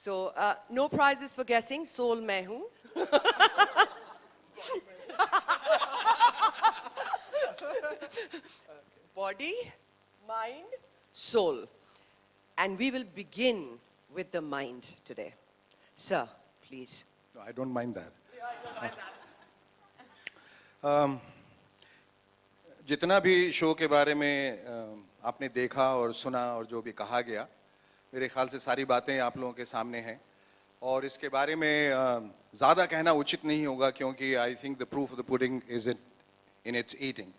So, no prizes for guessing. Soul मैं हूँ. Body, mind, soul. And we will begin with the mind today. Sir, please. No, I don't mind that. I don't mind that. जितना भी show के बारे में आपने देखा और सुना और जो भी कहा गया, मेरे ख्याल से सारी बातें आप लोगों के सामने हैं और इसके बारे में ज़्यादा कहना उचित नहीं होगा क्योंकि I think the proof of the pudding is in its eating.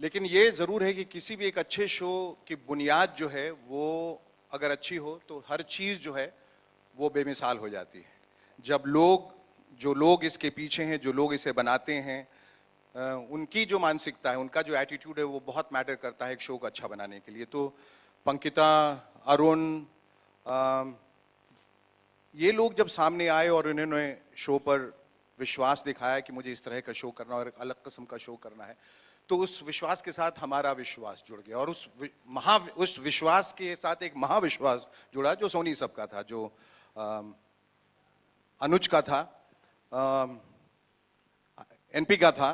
लेकिन ये ज़रूर है कि किसी भी एक अच्छे शो की बुनियाद जो है वो अगर अच्छी हो तो हर चीज़ जो है वो बेमिसाल हो जाती है. जब जो लोग इसके पीछे हैं, जो लोग इसे बनाते हैं, उनकी जो मानसिकता है, उनका जो एटीट्यूड है वो बहुत मैटर करता है एक शो को अच्छा बनाने के लिए. तो पंकिता, अरुण, ये लोग जब सामने आए और उन्होंने शो पर विश्वास दिखाया कि मुझे इस तरह का शो करना और एक अलग किस्म का शो करना है, तो उस विश्वास के साथ हमारा विश्वास जुड़ गया और उस विश्वास के साथ एक महाविश्वास जुड़ा जो सोनी सब का था, जो अनुज का था, एनपी का था.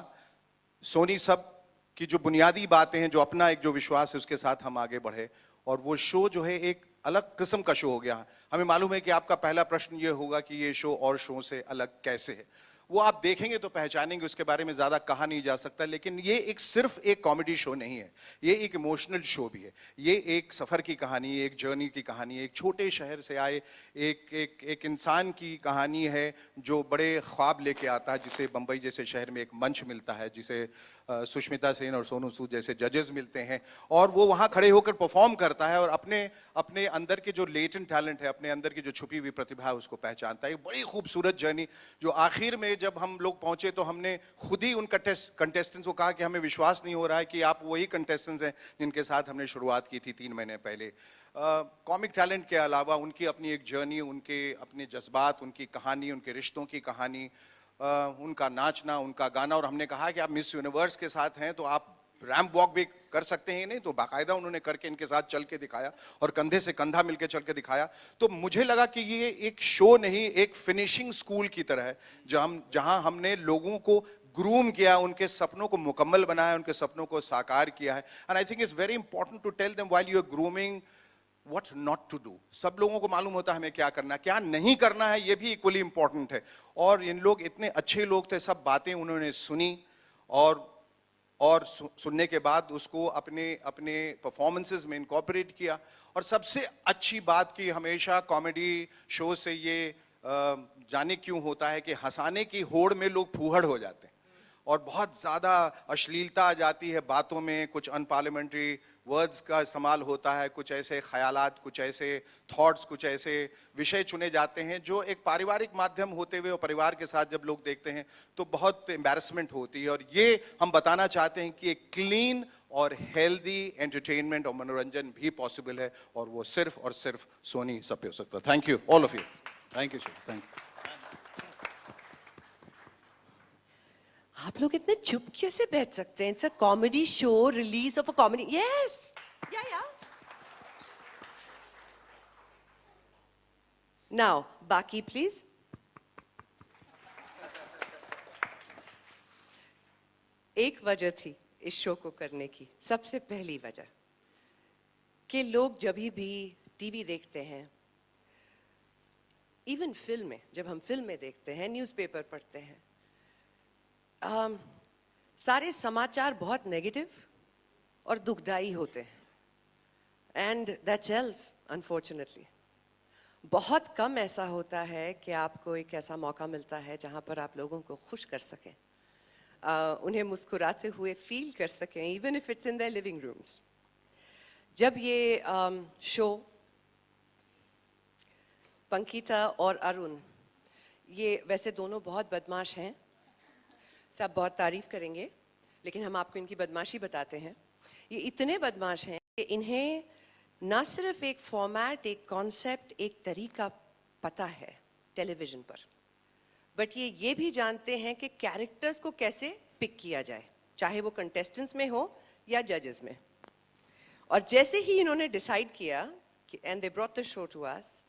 सोनी सब की जो बुनियादी बातें हैं, जो अपना एक जो विश्वास है, उसके साथ हम आगे बढ़े और वो शो जो है एक अलग किस्म का शो हो गया. हमें मालूम है कि आपका पहला प्रश्न ये होगा कि ये शो और शो से अलग कैसे है. वो आप देखेंगे तो पहचानेंगे, उसके बारे में ज़्यादा कहा नहीं जा सकता. लेकिन ये सिर्फ एक कॉमेडी शो नहीं है, ये एक इमोशनल शो भी है. ये एक सफ़र की कहानी, एक जर्नी की कहानी, एक छोटे शहर से आए एक इंसान की कहानी है जो बड़े ख्वाब लेके आता है, जिसे बम्बई जैसे शहर में एक मंच मिलता है, जिसे सुष्मिता सेन और सोनू सूद जैसे जजेस मिलते हैं और वो वहाँ खड़े होकर परफॉर्म करता है और अपने अंदर के जो लेटेंट टैलेंट है, अपने अंदर की जो छुपी हुई प्रतिभा है, उसको पहचानता है. बड़ी खूबसूरत जर्नी जो आखिर में जब हम लोग पहुँचे तो हमने खुद ही उन कंटेस्टेंट्स को कहा कि हमें विश्वास नहीं हो रहा है कि आप वही कंटेस्टेंट्स हैं जिनके साथ हमने शुरुआत की थी 3 महीने पहले. कॉमिक टैलेंट के अलावा उनकी अपनी एक जर्नी, उनके अपने जज्बात, उनकी कहानी, उनके रिश्तों की कहानी, उनका नाचना, उनका गाना. और हमने कहा कि आप मिस यूनिवर्स के साथ हैं तो आप रैंप वॉक भी कर सकते हैं. नहीं तो बाकायदा उन्होंने करके इनके साथ चल के दिखाया और कंधे से कंधा मिलके चल के दिखाया. तो मुझे लगा कि ये एक शो नहीं, एक फिनिशिंग स्कूल की तरह है जहां हमने लोगों को ग्रूम किया, उनके सपनों को मुकम्मल बनाया, उनके सपनों को साकार किया है. And I think it's very important to tell them while you are grooming what not to do. सब लोगों को मालूम होता है हमें क्या करना है, क्या नहीं करना है, ये भी इक्वली इंपॉर्टेंट है. और इन लोग इतने अच्छे लोग थे, सब बातें उन्होंने सुनी और सुनने के बाद उसको अपने परफॉर्मेंसेस में इनकॉर्पोरेट किया. और सबसे अच्छी बात कि हमेशा कॉमेडी शो से ये जाने क्यों होता है कि हंसाने की होड़ में लोग फूहड़ हो जाते हैं और बहुत ज़्यादा अश्लीलता आ जाती है बातों में, कुछ अनपार्लियामेंट्री वर्ड्स का इस्तेमाल होता है, कुछ ऐसे ख्यालात, कुछ ऐसे थॉट्स, कुछ ऐसे विषय चुने जाते हैं जो एक पारिवारिक माध्यम होते हुए और परिवार के साथ जब लोग देखते हैं तो बहुत एम्बैरसमेंट होती है. और ये हम बताना चाहते हैं कि एक क्लीन और हेल्दी एंटरटेनमेंट और मनोरंजन भी पॉसिबल है और वो सिर्फ और सिर्फ सोनी सब पे हो सकता है. Thank you all of you. Thank you sir. Thank you. आप लोग इतने चुप कैसे बैठ सकते हैं? It's a comedy show, release of a comedy. Yes, या नाउ बाकी प्लीज. एक वजह थी इस शो को करने की, सबसे पहली वजह कि लोग जब भी टीवी देखते हैं, इवन फिल्म में, जब हम फिल्में देखते हैं, न्यूज़पेपर पढ़ते हैं, सारे समाचार बहुत नेगेटिव और दुखदाई होते हैं. And that sells unfortunately. बहुत कम ऐसा होता है कि आपको एक ऐसा मौका मिलता है जहां पर आप लोगों को खुश कर सकें, उन्हें मुस्कुराते हुए फील कर सकें, even if it's in their living rooms. जब ये शो पंकिता और अरुण, ये वैसे दोनों बहुत बदमाश हैं, सब बहुत तारीफ करेंगे, लेकिन हम आपको इनकी बदमाशी बताते हैं. ये इतने बदमाश हैं कि इन्हें ना सिर्फ एक फॉर्मेट, एक कॉन्सेप्ट, एक तरीका पता है टेलीविज़न पर, बट ये भी जानते हैं कि कैरेक्टर्स को कैसे पिक किया जाए, चाहे वो कंटेस्टेंट्स में हो या जजेस में. और जैसे ही इन्होंने डिसाइड किया कि and they brought the show to us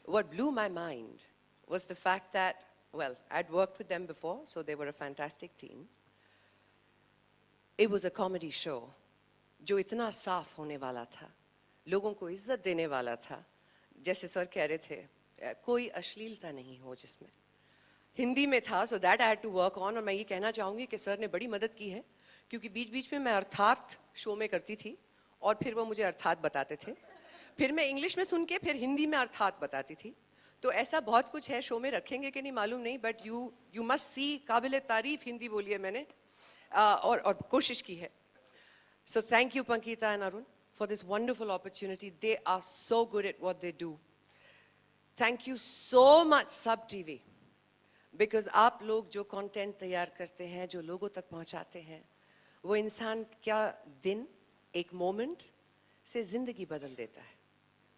what blew my mind was the fact that, well, I'd worked with them before, so they were a fantastic team. It was a comedy show जो इतना साफ होने वाला था, लोगों को इज्जत देने वाला था, जैसे सर कह रहे थे, कोई अश्लीलता नहीं हो जिसमें. हिंदी में था, so that I had to work on. और मैं ये कहना चाहूँगी कि सर ने बड़ी मदद की है, क्योंकि बीच बीच में मैं अर्थात शो में करती थी और फिर वो मुझे अर्थात बताते थे, फिर मैं इंग्लिश में सुन के फिर हिंदी में अर्थात बताती थी. तो ऐसा बहुत कुछ है, शो में रखेंगे कि नहीं मालूम नहीं, बट यू मस्ट सी. काबिल तारीफ हिंदी बोली है मैंने, और कोशिश की है. So thank you, Pankita and Arun, for this wonderful opportunity. They are so good at what they do. Thank you so much, Sub TV, because आप लोग जो content तैयार करते हैं, जो लोगों तक पहुंचाते हैं, वो इंसान क्या दिन, एक moment से जिंदगी बदल देता है.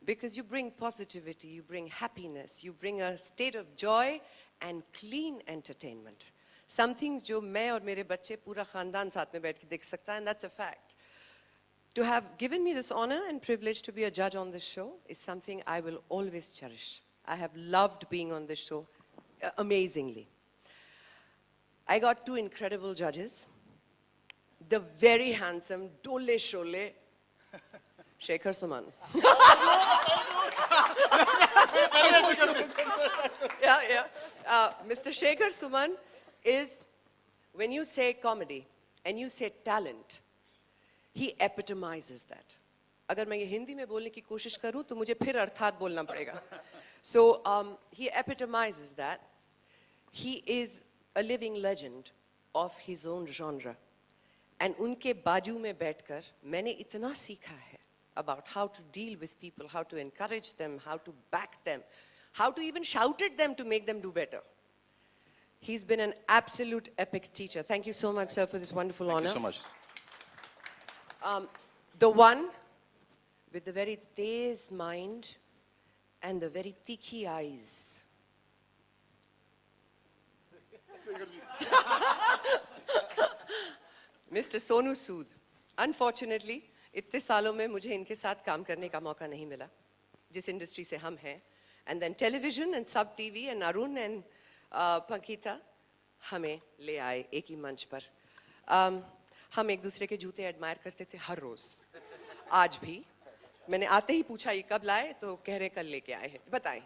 Because you bring positivity, you bring happiness, you bring a state of joy and clean entertainment. Something जो मैं और मेरे बच्चे पूरा खानदान साथ में बैठ के देख सकता है, and that's a fact. To have given me this honor and privilege to be a judge on this show is something I will always cherish. I have loved being on this show amazingly. I got two incredible judges. The very handsome Dole Shole, Shekhar Suman. Yeah. Mr. Shekhar Suman is, when you say comedy and you say talent, he epitomizes that. अगर मैं ये हिंदी में बोलने की कोशिश करूँ तो मुझे फिर अर्थात बोलना पड़ेगा. So he epitomizes that. He is a living legend of his own genre. And उनके बाजू में बैठकर मैंने इतना सीखा है about how to deal with people, how to encourage them, how to back them, how to even shout at them to make them do better. He's been an absolute epic teacher. Thank you so much, sir, for this wonderful honor. Thank you so much. The one with the very tez mind and the very tikhi eyes. Mr. Sonu Sood. Unfortunately, इतने सालों में मुझे इनके साथ काम करने का मौका नहीं मिला, जिस इंडस्ट्री से हम हैं. And then television and Sub TV and Arun and Pankita हमें ले आए एक ही मंच पर. हम एक दूसरे के जूते एडमायर करते थे हर रोज. आज भी मैंने आते ही पूछा ये कब लाए, तो कह रहे कल लेके आए हैं. बताएं.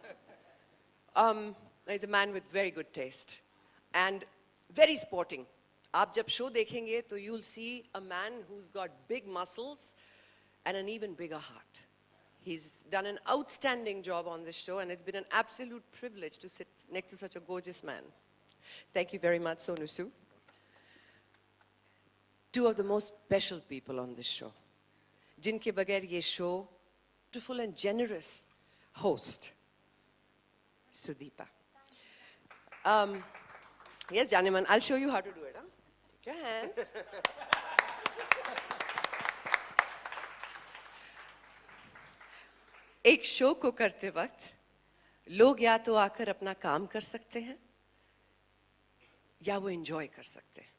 He's a man with very good taste and very sporting. आप जब शो देखेंगे तो you'll see a man who's got big muscles and an even bigger heart. He's done an outstanding job on this show, and it's been an absolute privilege to sit next to such a gorgeous man. Thank you very much, Sonu Sood. Two of the most special people on this show, जिनके बगैर ये show, beautiful and generous host, Sudeepa. Yes, Janeman, I'll show you how to do it. Huh? Take your hands. एक show को करते वक्त लोग या तो आकर अपना काम कर सकते हैं या वो एंजॉय कर सकते हैं,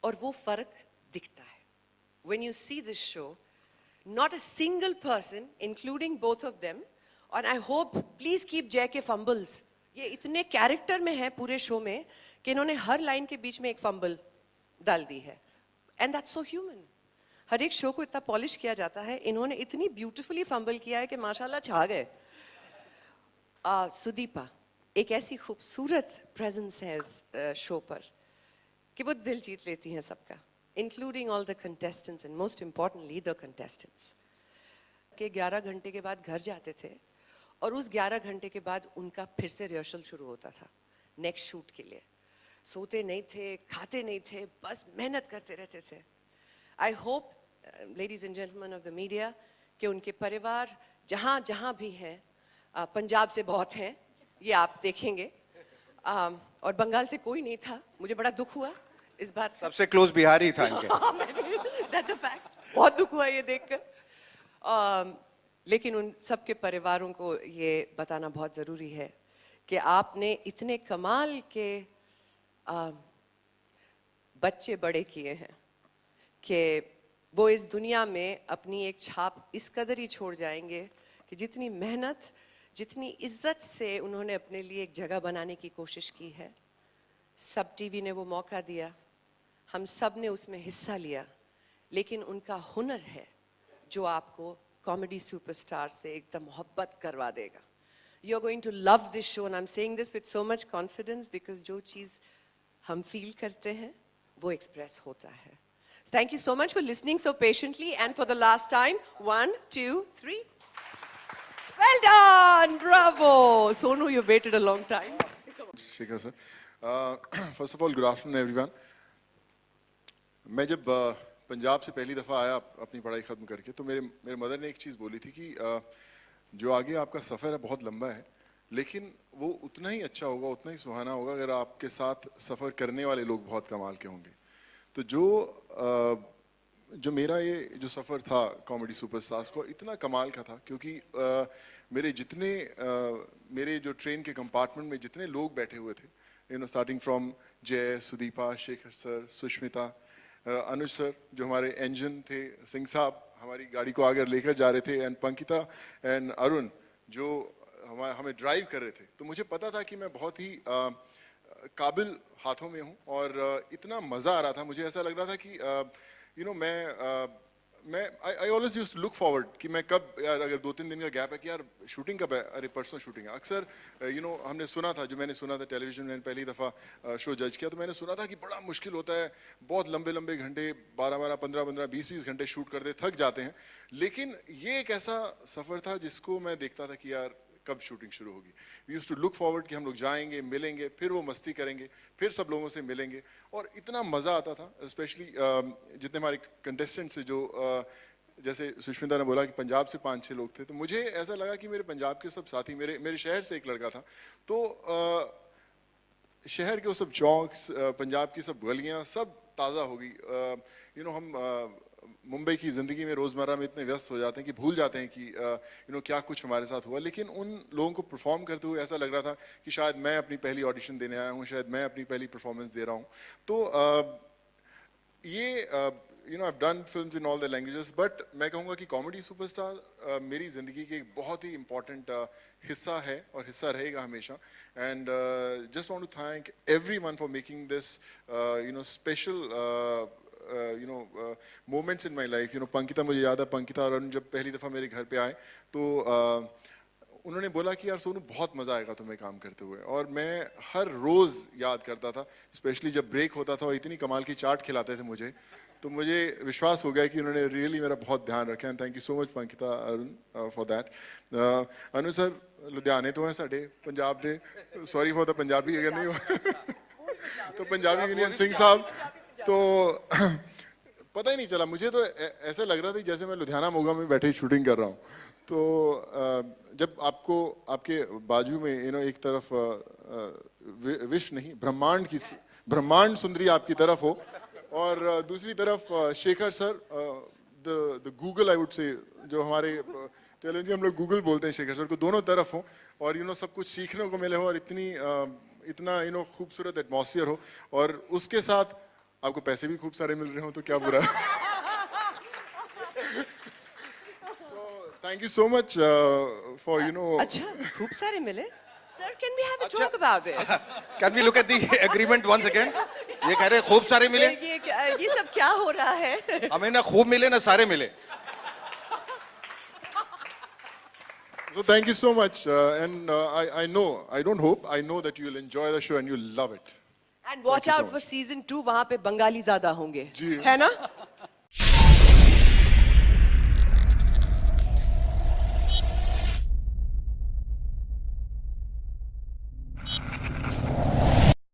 और वो फर्क दिखता है. When you see this show, not a single person, including both of them, and I hope, please keep JK fumbles. ये इतने कैरेक्टर में है पूरे शो में कि इन्होंने हर लाइन के बीच में एक फंबल डाल दी है. And that's so human. हर एक शो को इतना पॉलिश किया जाता है, इन्होंने इतनी ब्यूटीफुली फंबल किया है कि माशाल्लाह छा गए. सुदीपा एक ऐसी खूबसूरत प्रेजेंस है इस शो पर कि वो दिल जीत लेती हैं सबका, including all the contestants and most importantly the contestants. के 11 घंटे के बाद घर जाते थे और उस 11 घंटे के बाद उनका फिर से रिहर्सल शुरू होता था नेक्स्ट शूट के लिए. सोते नहीं थे, खाते नहीं थे, बस मेहनत करते रहते थे. I hope, ladies and gentlemen of the media, कि उनके परिवार जहाँ जहाँ भी हैं, पंजाब से बहुत हैं, ये आप देखेंगे, और बंगाल से कोई नहीं था. मुझे बड़ा दुख हुआ इस बात. सबसे क्लोज बिहारी था इनके. That's a fact. बहुत दुख हुआ ये देखकर. लेकिन उन सबके परिवारों को ये बताना बहुत ज़रूरी है कि आपने इतने कमाल के बच्चे बड़े किए हैं कि वो इस दुनिया में अपनी एक छाप इस कदर ही छोड़ जाएंगे कि जितनी मेहनत, जितनी इज्जत से उन्होंने अपने लिए एक जगह बनाने की कोशिश की है, सब टीवी ने वो मौका दिया, हम सब ने उसमें हिस्सा लिया, लेकिन उनका हुनर है जो आपको कॉमेडी सुपरस्टार से एकदम मोहब्बत करवा देगा. You're going to love this show, and I'm saying this with so much confidence because जो चीज़ हम feel करते हैं वो express होता है. So thank you so much for listening so patiently, and for the last time, 1, 2, 3. Well done, bravo. Sonu, you waited a long time. Shekhar sir. First of all, good afternoon everyone. मैं जब पंजाब से पहली दफ़ा आया अपनी पढ़ाई ख़त्म करके, तो मेरे मदर ने एक चीज़ बोली थी कि जो आगे आपका सफ़र है बहुत लंबा है, लेकिन वो उतना ही अच्छा होगा, उतना ही सुहाना होगा अगर आपके साथ सफ़र करने वाले लोग बहुत कमाल के होंगे. तो जो मेरा ये जो सफ़र था कॉमेडी सुपरस्टार्स को, इतना कमाल का था क्योंकि मेरे जो ट्रेन के कंपार्टमेंट में जितने लोग बैठे हुए थे, स्टार्टिंग फ्रॉम जय, सुदीपा, शेखर सर, सुष्मिता, अनुज सर जो हमारे इंजन थे, सिंह साहब हमारी गाड़ी को आगे लेकर जा रहे थे, एंड पंकिता एंड अरुण जो हमें ड्राइव कर रहे थे. तो मुझे पता था कि मैं बहुत ही काबिल हाथों में हूँ और इतना मज़ा आ रहा था. मुझे ऐसा लग रहा था कि I always used to look forward कि मैं कब, यार अगर 2-3 दिन का गैप है कि यार शूटिंग कब है, अरे परसों शूटिंग है. अक्सर हमने सुना था, जो मैंने सुना था टेलीविजन में पहली दफ़ा शो जज किया, तो मैंने सुना था कि बड़ा मुश्किल होता है, बहुत लंबे लंबे घंटे 12-12, 15-15, 20-20 घंटे शूट करते, थक जाते हैं. लेकिन ये एक ऐसा सफ़र था जिसको मैं देखता था कि यार कब शूटिंग शुरू होगी. We used to look forward कि हम लोग जाएंगे, मिलेंगे, फिर वो मस्ती करेंगे, फिर सब लोगों से मिलेंगे, और इतना मज़ा आता था. स्पेशली जितने हमारे कंटेस्टेंट्स जो जैसे सुष्मिता ने बोला कि पंजाब से 5-6 लोग थे, तो मुझे ऐसा लगा कि मेरे पंजाब के सब साथी, मेरे शहर से एक लड़का था, तो शहर के वो सब चौक, पंजाब की सब गलियाँ सब ताज़ा हो गई. हम मुंबई की ज़िंदगी में रोज़मर्रा में इतने व्यस्त हो जाते हैं कि भूल जाते हैं कि क्या कुछ हमारे साथ हुआ. लेकिन उन लोगों को परफॉर्म करते हुए ऐसा लग रहा था कि शायद मैं अपनी पहली ऑडिशन देने आया हूँ, शायद मैं अपनी पहली परफॉर्मेंस दे रहा हूँ. तो I've done films in all the languages, but मैं कहूँगा कि कॉमेडी सुपरस्टार मेरी ज़िंदगी के एक बहुत ही इम्पॉर्टेंट हिस्सा है और हिस्सा रहेगा हमेशा. And just want to thank everyone for making this special moments in my life. पंकिता, मुझे याद है पंकिता और अरुण जब पहली दफ़ा मेरे घर पे आए तो उन्होंने बोला कि यार सोनू बहुत मज़ा आएगा तुम्हें काम करते हुए, और मैं हर रोज़ याद करता था, स्पेशली जब ब्रेक होता था और इतनी कमाल की चाट खिलाते थे मुझे, तो मुझे विश्वास हो गया कि उन्होंने रियली मेरा बहुत ध्यान रखा. And thank you so much Pankita, Arun for that. Anu sir लुधियाने तो हैं साढ़े पंजाब दे, सॉरी फॉर द पंजाबी अगर नहीं हो तो पंजाबी यूनियन सिंह साहब, तो पता ही नहीं चला. मुझे तो ऐसा लग रहा था जैसे मैं लुधियाना मोगा में बैठे ही शूटिंग कर रहा हूँ. तो जब आपको आपके बाजू में एक तरफ विश नहीं ब्रह्मांड सुंदरी आपकी तरफ हो, और दूसरी तरफ Shekhar sir, the Google I would say, जो हमारे तेलुगु हम लोग गूगल बोलते हैं, शेखर सर को दोनों तरफ हो, और सब कुछ सीखने को मिले हो, और इतना खूबसूरत एटमॉस्फेयर हो, और उसके साथ आपको पैसे भी खूब सारे मिल रहे हो, तो क्या बुरा है. Thank you so much for अच्छा, खूब सारे मिले. Sir, can we have a talk about this? Can we look at the agreement once again? ये कह रहे खूब सारे मिले. ये सब क्या हो रहा है? हमें ना खूब मिले ना सारे मिले. So thank you so much, and I know that you will enjoy the show and you will love it. And watch out for season 2, वहाँ पे बंगाली ज़्यादा होंगे, जी. है ना?